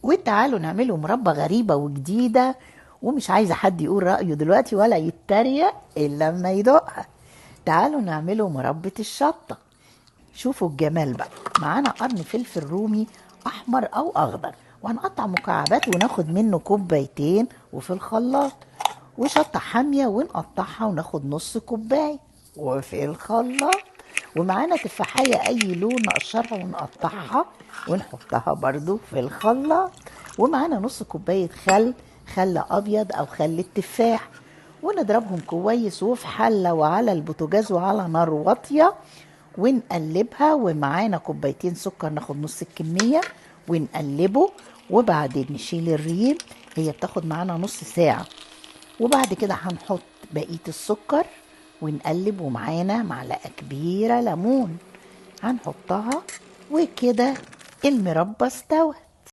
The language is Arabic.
وتعالوا نعمله مربى غريبة وجديدة، ومش عايزة حد يقول رأيه دلوقتي ولا يتريق إلا لما يدوقها. تعالوا نعمله مربى الشطة. شوفوا الجمال بقى. معانا قرن فلفل رومي أحمر أو أخضر، وهنقطع مكعبات وناخد منه كوبايتين وفي الخلاط. وشطة حامية ونقطعها وناخد نص كوباية وفي الخلاط. ومعانا تفاحية أي لون نقشرها ونقطعها ونحطها برضو في الخلاط. ومعانا نص كوباية خل أبيض أو خل التفاح، ونضربهم كويس وفي حلة وعلى البوتاجاز وعلى نار واطية ونقلبها. ومعانا كوبايتين سكر ناخد نص الكمية ونقلبه. وبعدين نشيل الريم، هي بتاخد معانا نص ساعة. وبعد كده هنحط بقية السكر ونقلب، ومعانا معلقة كبيرة ليمون هنحطها. وكده المربى استوى.